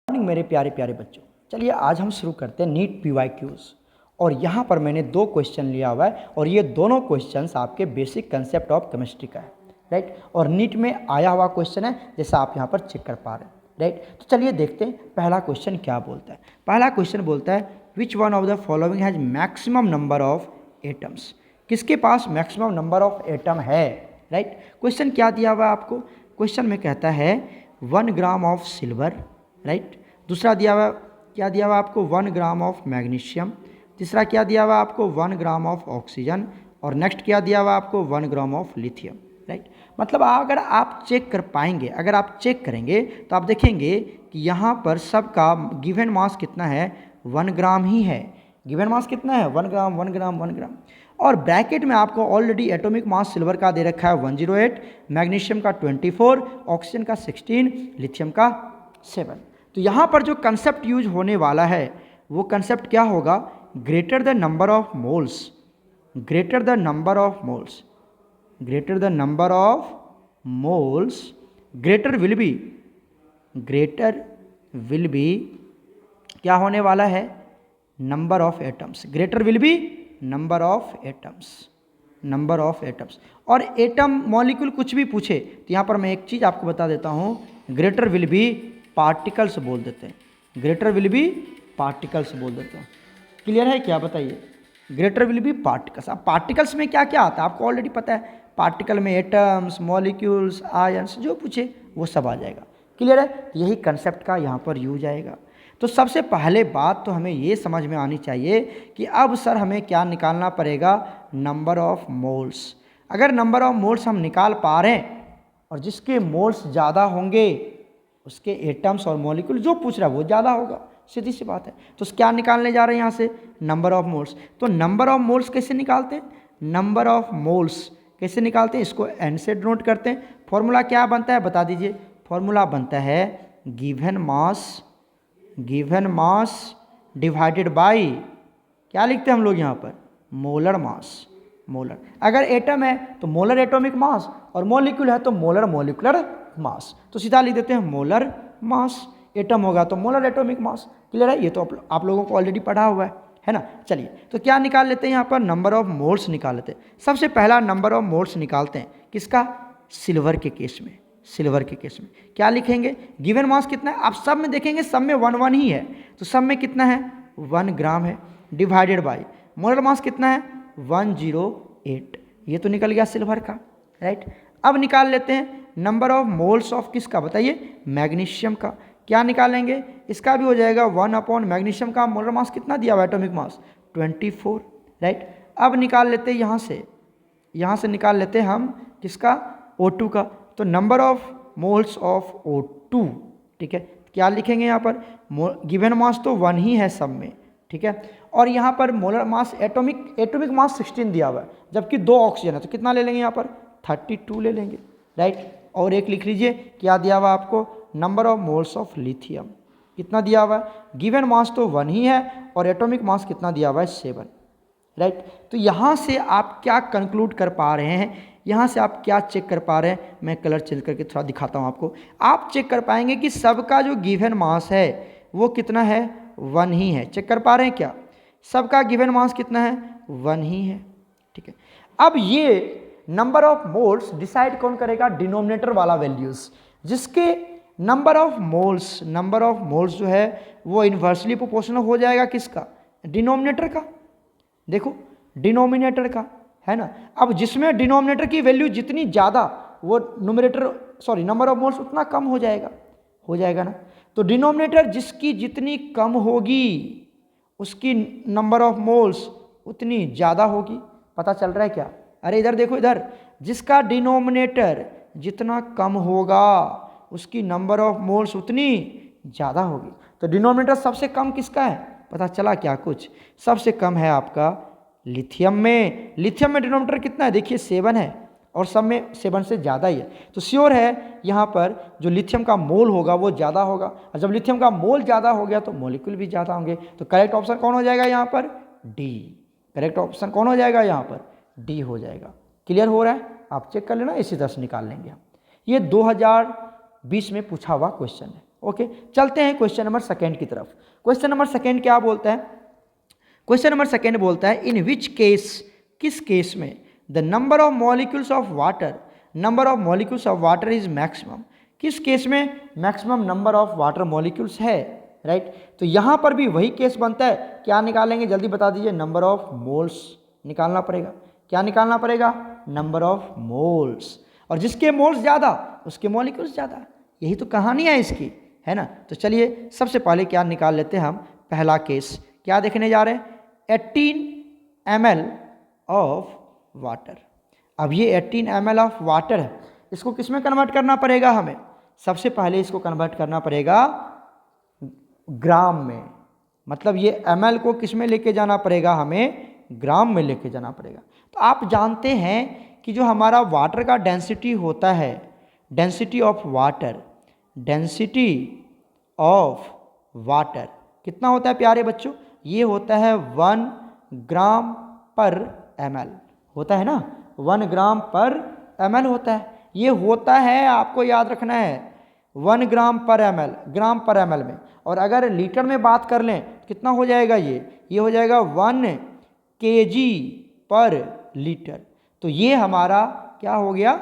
Morning मेरे प्यारे प्यारे बच्चों, चलिए आज हम शुरू करते हैं नीट PYQs। और यहाँ पर मैंने 2 क्वेश्चन लिया हुआ है और ये दोनों क्वेश्चंस आपके बेसिक कंसेप्ट ऑफ केमिस्ट्री का है, राइट। और नीट में आया हुआ क्वेश्चन है, जैसा आप यहाँ पर चेक कर पा रहे हैं, राइट। तो चलिए देखते हैं पहला क्वेश्चन क्या बोलता है। पहला क्वेश्चन बोलता है which one of the following has maximum number of atoms. किसके पास मैक्सिमम नंबर ऑफ एटम है, राइट। क्वेश्चन क्या दिया हुआ है आपको। क्वेश्चन में कहता है 1 ग्राम ऑफ सिल्वर, राइट। दूसरा दिया हुआ क्या दिया हुआ आपको 1 ग्राम ऑफ मैग्नीशियम। तीसरा क्या दिया हुआ आपको 1 ग्राम ऑफ ऑक्सीजन। और नेक्स्ट क्या दिया हुआ आपको 1 ग्राम ऑफ लिथियम, राइट। मतलब अगर आप चेक कर पाएंगे, अगर आप चेक करेंगे तो आप देखेंगे कि यहाँ पर सबका गिवन मास कितना है, 1 ग्राम ही है। गिवन मास कितना है, 1 ग्राम 1 ग्राम 1 ग्राम। और ब्रैकेट में आपको ऑलरेडी एटॉमिक मास सिल्वर का दे रखा है 108, मैग्नीशियम का 24, ऑक्सीजन का 16, लिथियम का 7। तो यहाँ पर जो कंसेप्ट यूज होने वाला है वो कंसेप्ट क्या होगा, greater the number of moles, greater the number of moles, greater the number of moles, greater will be क्या होने वाला है, number of atoms. Greater will be number of atoms, number of atoms. और atom molecule कुछ भी पूछे तो यहाँ पर मैं एक चीज़ आपको बता देता हूँ, ग्रेटर विल बी पार्टिकल्स बोल देते हैं, ग्रेटर विल बी पार्टिकल्स बोल देते हैं। क्लियर है क्या, बताइए। Greater will be particles. अब पार्टिकल्स में क्या क्या आता है आपको ऑलरेडी पता है, पार्टिकल में एटम्स, मॉलिक्यूल्स, आयंस, जो पूछे वो सब आ जाएगा। क्लियर है, यही कंसेप्ट का यहाँ पर यूज आएगा। तो सबसे पहले बात तो हमें ये समझ में आनी चाहिए कि अब सर हमें क्या निकालना पड़ेगा, नंबर ऑफ मोल्स। अगर नंबर ऑफ मोल्स हम निकाल पा रहे हैं और जिसके मोल्स ज़्यादा होंगे उसके एटम्स और मॉलिक्यूल जो पूछ रहा है वो ज़्यादा होगा, सीधी सी बात है। तो क्या निकालने जा रहे हैं यहाँ से, नंबर ऑफ मोल्स। तो नंबर ऑफ मोल्स कैसे निकालते हैं, नंबर ऑफ मोल्स कैसे निकालते हैं, इसको एन से नोट करते हैं। फॉर्मूला क्या बनता है बता दीजिए। फॉर्मूला बनता है गिवन मास डिवाइडेड बाई, क्या लिखते हैं हम लोग यहाँ पर, मोलर मास। मोलर, अगर एटम है तो मोलर एटॉमिक मास और मॉलिक्यूल है तो मोलर मॉलिक्यूलर मास। तो सीधा लिख देते हैं मोलर मास। एटम होगा तो मोलर एटॉमिक मास। क्लियर है, ये तो आप लोगों को ऑलरेडी पढ़ा हुआ है ना। चलिए तो क्या निकाल लेते हैं यहाँ पर, नंबर ऑफ मोल्स निकाल लेते हैं। सबसे पहला नंबर ऑफ मोल्स निकालते हैं किसका, सिल्वर के केस में। सिल्वर के केस में क्या लिखेंगे, गिवन मास कितना है, आप सब में देखेंगे सब में 1 1 ही है, तो सब में कितना है 1 ग्राम है, डिवाइडेड बाई मोलर मास कितना है 108। ये तो निकल गया सिल्वर का, राइट। अब निकाल लेते हैं नंबर ऑफ मोल्स ऑफ किसका, बताइए, मैग्नीशियम का। क्या निकालेंगे, इसका भी हो जाएगा 1 अपॉन मैग्नीशियम का मोलर मास कितना दिया हुआ एटॉमिक मास 24, राइट। अब निकाल लेते हैं यहाँ से निकाल लेते हैं हम किसका, O2 का। तो number of moles of O2, ठीक है। क्या लिखेंगे यहाँ पर, गिवन मास तो 1 ही है सब में, ठीक है। और यहाँ पर मोलर मास एटॉमिक मास 16 दिया हुआ है, जबकि 2 ऑक्सीजन है तो कितना ले लेंगे यहाँ पर 32 ले लेंगे, राइट। और एक लिख लीजिए क्या दिया हुआ आपको, number of moles of lithium कितना दिया हुआ है, गिवन मास तो 1 ही है और एटॉमिक मास कितना दिया हुआ है 7, राइट। तो यहाँ से आप क्या कंक्लूड कर पा रहे हैं, यहाँ से आप क्या चेक कर पा रहे हैं, मैं कलर चेंज करके थोड़ा दिखाता हूँ आपको। आप चेक कर पाएंगे कि सबका जो गिवन मास है वो कितना है 1 ही है। चेक कर पा रहे हैं क्या, सबका गिवन मास कितना है 1 ही है, ठीक है। अब ये नंबर ऑफ मोल्स डिसाइड कौन करेगा, डिनोमिनेटर वाला वैल्यूज, जिसके नंबर ऑफ मोल्स जो है वो इन्वर्सली प्रोपोर्शनल हो जाएगा किसका, डिनोमिनेटर का। देखो डिनोमिनेटर का है ना। अब जिसमें डिनोमिनेटर की वैल्यू जितनी ज़्यादा वो नंबर ऑफ मोल्स उतना कम हो जाएगा ना। तो डिनोमिनेटर जिसकी जितनी कम होगी उसकी नंबर ऑफ मोल्स उतनी ज़्यादा होगी। पता चल रहा है क्या, अरे इधर देखो, इधर जिसका डिनोमिनेटर जितना कम होगा उसकी नंबर ऑफ मोल्स उतनी ज़्यादा होगी। तो डिनोमिनेटर सबसे कम किसका है, पता चला क्या कुछ, सबसे कम है आपका लिथियम में। लिथियम में डिनोमिनेटर कितना है, देखिए 7 है और सब में 7 से ज़्यादा ही है। तो श्योर है यहाँ पर जो लिथियम का मोल होगा वो ज़्यादा होगा, और जब लिथियम का मोल ज़्यादा हो गया तो मॉलिक्यूल भी ज़्यादा होंगे। तो करेक्ट ऑप्शन कौन हो जाएगा यहाँ पर, डी। करेक्ट ऑप्शन कौन हो जाएगा यहाँ पर, डी हो जाएगा। क्लियर हो रहा है, आप चेक कर लेना, इसी तरह से निकाल लेंगे हम। ये 2020 में पूछा हुआ क्वेश्चन है। ओके, चलते हैं क्वेश्चन नंबर सेकेंड की तरफ। क्वेश्चन नंबर सेकेंड क्या बोलता है? क्वेश्चन नंबर सेकेंड बोलता है इन विच केस, किस केस में the number of molecules of water is maximum, किस केस में maximum number of water molecules है, राइट। तो यहाँ पर भी वही केस बनता है, क्या निकालेंगे जल्दी बता दीजिए, नंबर ऑफ मोल्स निकालना पड़ेगा। क्या निकालना पड़ेगा? नंबर ऑफ मोल्स, और जिसके मोल्स ज़्यादा उसके मॉलिक्यूल्स ज़्यादा, यही तो कहानी है इसकी, है ना। तो चलिए सबसे पहले क्या निकाल लेते हैं हम, पहला केस क्या देखने जा रहे हैं, 18 ml ऑफ वाटर। अब ये 18 ml ऑफ वाटर है, इसको किस में कन्वर्ट करना पड़ेगा हमें? सबसे पहले इसको कन्वर्ट करना पड़ेगा ग्राम में, मतलब ये ml को किस में लेके जाना पड़ेगा, हमें ग्राम में लेके जाना पड़ेगा। तो आप जानते हैं कि जो हमारा वाटर का डेंसिटी होता है, density of water, density of water कितना होता है प्यारे बच्चों? ये होता है 1 ग्राम पर ml, होता है ना, 1 ग्राम पर ml होता है। ये होता है, आपको याद रखना है, 1 ग्राम पर ml, ग्राम पर ml में। और अगर लीटर में बात कर लें कितना हो जाएगा, ये हो जाएगा 1 kg पर लीटर। तो ये हमारा क्या हो गया,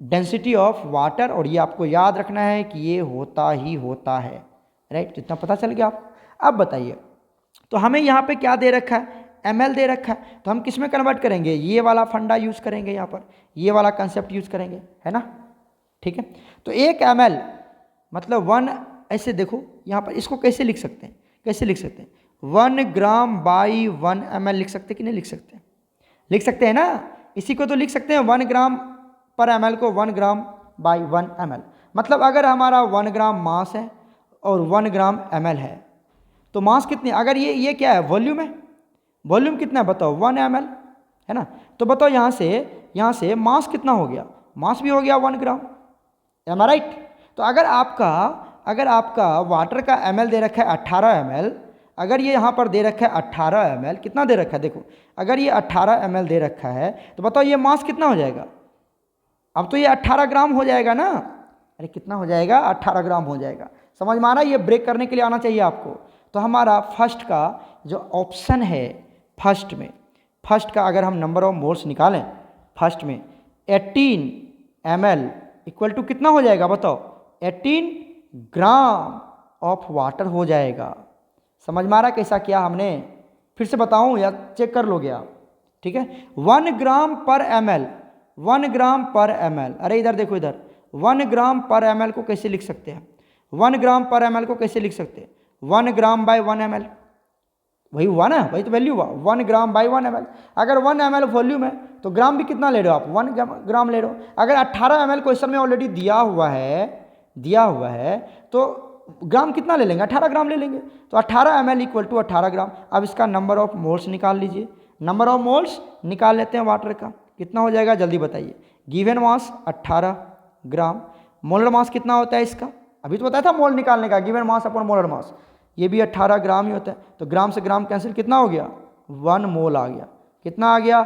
डेंसिटी ऑफ वाटर, और ये आपको याद रखना है कि ये होता ही होता है, राइट। जितना पता चल गया आप। अब बताइए, तो हमें यहाँ पे क्या दे रखा है, ml दे रखा है, तो हम किस में कन्वर्ट करेंगे, ये वाला फंडा यूज़ करेंगे, यहाँ पर ये वाला कंसेप्ट यूज़ करेंगे, है ना, ठीक है। तो 1 ml मतलब 1, ऐसे देखो यहाँ पर इसको कैसे लिख सकते हैं, कैसे लिख सकते हैं, 1 ग्राम बाई 1 ml लिख सकते कि नहीं लिख सकते? लिख सकते हैं ना। इसी को तो लिख सकते हैं 1 ग्राम पर ml को 1 ग्राम बाई 1 ml। मतलब अगर हमारा 1 ग्राम मास है और 1 ग्राम ml है, तो मास कितनी, अगर ये क्या है, वॉल्यूम है, वॉल्यूम कितना है बताओ, 1 ml, है ना। तो बताओ यहाँ से मास कितना हो गया, मास भी हो गया 1 ग्राम, एम आई राइट। तो अगर आपका वाटर का ml दे रखा है 18 ml, अगर ये यहाँ पर दे रखा है 18 ml, कितना दे रखा है देखो, अगर ये 18 ml दे रखा है, तो बताओ ये मास कितना हो जाएगा? अब तो ये 18 ग्राम हो जाएगा ना, अरे कितना हो जाएगा, 18 ग्राम हो जाएगा। समझ में आ रहा है? ये ब्रेक करने के लिए आना चाहिए आपको। तो हमारा फर्स्ट का जो ऑप्शन है, फर्स्ट का अगर हम नंबर ऑफ मोल्स निकालें, फर्स्ट में 18 ml इक्वल टू कितना हो जाएगा बताओ, 18 ग्राम ऑफ वाटर हो जाएगा। समझ में आ रहा है कैसा किया हमने? फिर से बताऊं या चेक कर लोगे आप? ठीक है, 1 ग्राम पर ml, 1 ग्राम पर ml, अरे इधर देखो इधर, 1 ग्राम पर ml को कैसे लिख सकते हैं, 1 ग्राम पर ml को कैसे लिख सकते हैं, 1 ग्राम बाई 1 ml, वही हुआ ना, वही तो वैल्यू हुआ, 1 ग्राम बाई 1 ml। अगर 1 ml वॉल्यूम है तो ग्राम भी कितना ले रहे हो आप, 1 ग्राम ले रहे हो। अगर 18 ml क्वेश्चन में ऑलरेडी दिया हुआ है तो ग्राम कितना ले लेंगे, 18 ग्राम ले लेंगे। तो 18 ml इक्वल टू 18 ग्राम। अब इसका नंबर ऑफ मोल्स निकाल लीजिए, नंबर ऑफ मोल्स निकाल लेते हैं वाटर का, कितना हो जाएगा जल्दी बताइए। गिवन मास 18 ग्राम, मोलर मास कितना होता है इसका, अभी तो बताया था मोल निकालने का, given mass upon molar mass, ये भी 18 ग्राम ही होता है। तो ग्राम से ग्राम कैंसिल, कितना हो गया, 1 मोल आ गया, कितना आ गया,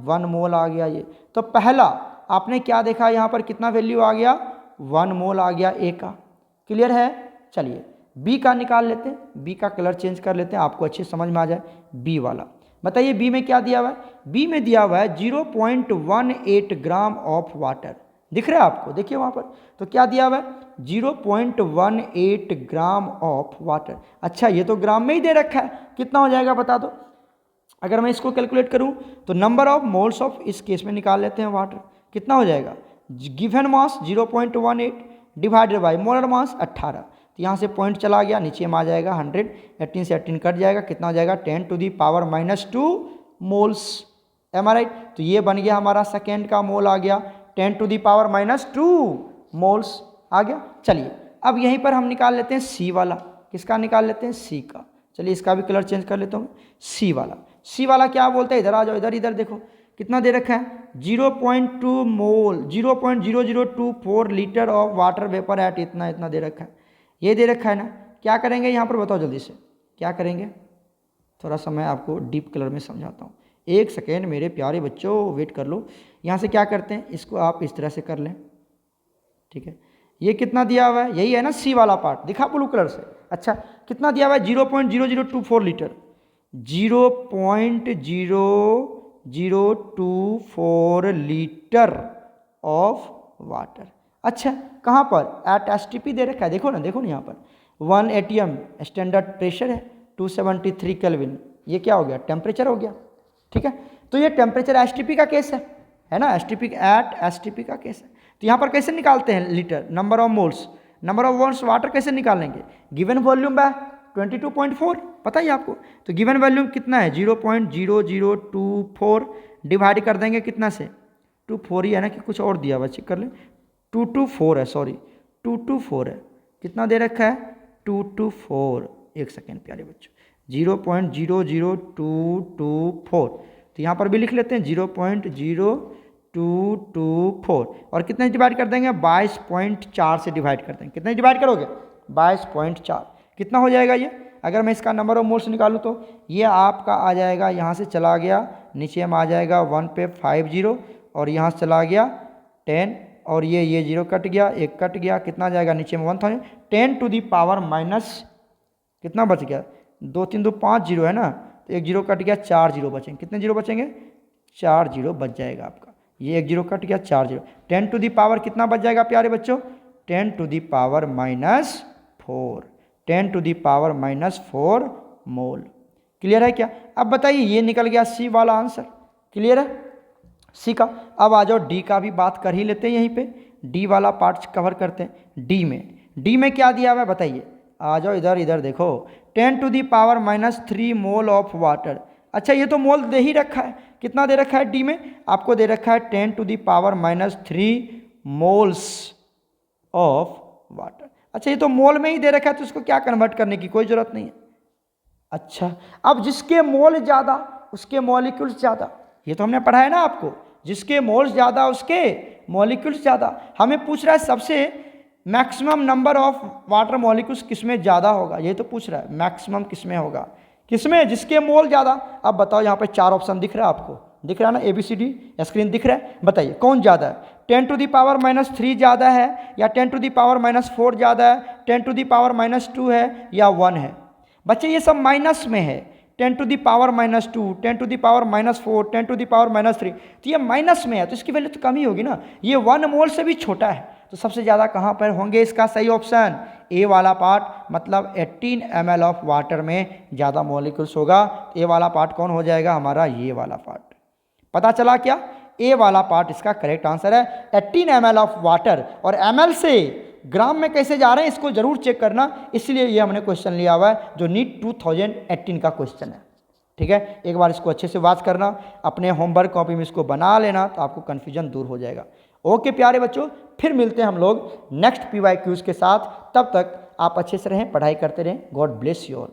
1 मोल आ गया। ये तो पहला आपने क्या देखा, यहाँ पर कितना वैल्यू आ गया, 1 मोल आ गया ए का। क्लियर है? चलिए बी का निकाल लेते हैं, बी का कलर चेंज कर लेते हैं, आपको अच्छे समझ में आ जाए। बी वाला बताइए, बी में क्या दिया हुआ है, बी में दिया हुआ है 0.18 ग्राम ऑफ वाटर, दिख रहा है आपको, देखिए वहाँ पर। तो क्या दिया हुआ है, 0.18 ग्राम ऑफ वाटर। अच्छा ये तो ग्राम में ही दे रखा है, कितना हो जाएगा बता दो। अगर मैं इसको कैलकुलेट करूं तो नंबर ऑफ मोल्स ऑफ, इस केस में निकाल लेते हैं वाटर, कितना हो जाएगा, given mass 0.18 divided by molar mass 18। तो यहाँ से पॉइंट चला गया, नीचे में आ जाएगा 100, 18 से 18 कट जाएगा, कितना हो जाएगा 10 to the power -2 moles. Am I right? तो ये बन गया हमारा सेकेंड का मोल आ गया, 10 टू दी पावर -2 मोल्स आ गया। चलिए अब यहीं पर हम निकाल लेते हैं सी वाला, किसका निकाल लेते हैं, सी का। चलिए इसका भी कलर चेंज कर लेता हूँ, सी वाला। सी वाला क्या बोलते हैं, इधर आ जाओ, इधर देखो कितना दे रखा है, 0.2 मोल, 0.0024 litre of water vapour eight इतना दे रखा है, ये दे रखा है ना। क्या करेंगे यहाँ पर बताओ जल्दी से, क्या करेंगे, थोड़ा सा मैं आपको डीप कलर में समझाता हूँ, एक सेकेंड मेरे प्यारे बच्चों वेट कर लो। यहाँ से क्या करते हैं, इसको आप इस तरह से कर लें, ठीक है, ये कितना दिया हुआ है, यही है ना सी वाला पार्ट, दिखा ब्लू कलर से। अच्छा कितना दिया हुआ है, 0.0024 लीटर, 0.0024 लीटर ऑफ वाटर। अच्छा कहाँ पर, एट एसटीपी दे रखा है, देखो ना यहाँ पर 1 एटीएम स्टैंडर्ड प्रेशर है, 273 केल्विन, ये क्या हो गया, टेम्परेचर हो गया। ठीक है, तो ये टेम्परेचर एसटीपी का केस है ना, एसटीपी का केस है। तो यहाँ पर कैसे निकालते हैं litre, number of moles water कैसे निकालेंगे, गिवन वॉल्यूम बाय 22.4 पता ही आपको। तो गिवन वॉल्यूम कितना है, 0.0024 डिवाइड कर देंगे कितना से, 24 ही है ना कि कुछ और दिया हुआ, चेक कर लें, 224 है, सॉरी 224 है, कितना दे रखा है 224, एक सेकेंड प्यारे बच्चों, 0.00224, तो यहाँ पर भी लिख लेते हैं 0.0224 और कितने डिवाइड कर देंगे, 22.4 से डिवाइड कर देंगे, कितने डिवाइड करोगे 22.4, कितना हो जाएगा ये, अगर मैं इसका नंबर ऑफ मोल्स निकालूँ तो ये आपका आ जाएगा, यहाँ से चला गया नीचे में आ जाएगा 1 पे 50 और यहाँ से चला गया 10 और ये 0 कट गया, एक कट गया, कितना जाएगा नीचे में 1000, 10 टू दी पावर माइनस कितना बच गया, 2 3 2 5 0 है ना, तो एक 0 कट गया, 4 0 बचेंगे, कितने 0 बचेंगे, 4 0 बच जाएगा आपका, ये एक 0 कट गया, 4 0, 10 टू दी पावर कितना बच जाएगा प्यारे बच्चों, 10 to the power -4, 10 to the power -4 mole. Clear है क्या, अब बताइए ये निकल गया सी वाला आंसर, क्लियर है सी का। अब आ जाओ डी का भी बात कर ही लेते हैं, यहीं पे डी वाला पार्ट कवर करते हैं। डी में क्या दिया हुआ है बताइए, आ जाओ इधर देखो, 10 to the power -3 mole of water. अच्छा ये तो मोल दे ही रखा है, कितना दे रखा है डी में, आपको दे रखा है 10 to the power -3 moles of water. अच्छा ये तो मोल में ही दे रखा है, तो उसको क्या कन्वर्ट करने की कोई ज़रूरत नहीं है। अच्छा अब जिसके मोल ज़्यादा उसके मॉलिक्यूल्स ज़्यादा, ये तो हमने पढ़ा है ना आपको, जिसके मोल्स ज़्यादा उसके मॉलिक्यूल्स ज़्यादा। हमें पूछ रहा है सबसे maximum number of water molecules किसमें ज़्यादा होगा, ये तो पूछ रहा है मैक्सिमम किसमें होगा, किसमें, जिसके मोल ज़्यादा। अब बताओ यहाँ पे 4 ऑप्शन दिख रहा है आपको, दिख रहा है ना, ABCD स्क्रीन दिख रहा है, बताइए कौन ज़्यादा है, 10 टू दी पावर -3 ज़्यादा है या 10 टू दी पावर -4 ज़्यादा है, 10 टू दी पावर -2 है या 1 है। बच्चे ये सब माइनस में है, 10 to the power -2, 10 to the power -4, 10 to the power -3, तो ये माइनस में है, तो इसकी वैल्यू तो कम ही होगी ना, ये 1 मोल से भी छोटा है, तो सबसे ज़्यादा कहाँ पर होंगे, इसका सही ऑप्शन ए वाला पार्ट, मतलब 18 ml ऑफ वाटर में ज़्यादा मॉलिक्यूल्स होगा। ए वाला पार्ट कौन हो जाएगा हमारा, ये वाला पार्ट। पता चला क्या, ए वाला पार्ट इसका करेक्ट आंसर है, 18 ml ऑफ वाटर। और ml से ग्राम में कैसे जा रहे हैं इसको जरूर चेक करना, इसलिए ये हमने क्वेश्चन लिया हुआ है जो नीट 2018 का क्वेश्चन है। ठीक है, एक बार इसको अच्छे से वाच करना, अपने होमवर्क कॉपी में इसको बना लेना, तो आपको कन्फ्यूजन दूर हो जाएगा। ओके प्यारे बच्चों, फिर मिलते हैं हम लोग नेक्स्ट PYQs के साथ, तब तक आप अच्छे से रहें, पढ़ाई करते रहें। God bless you all.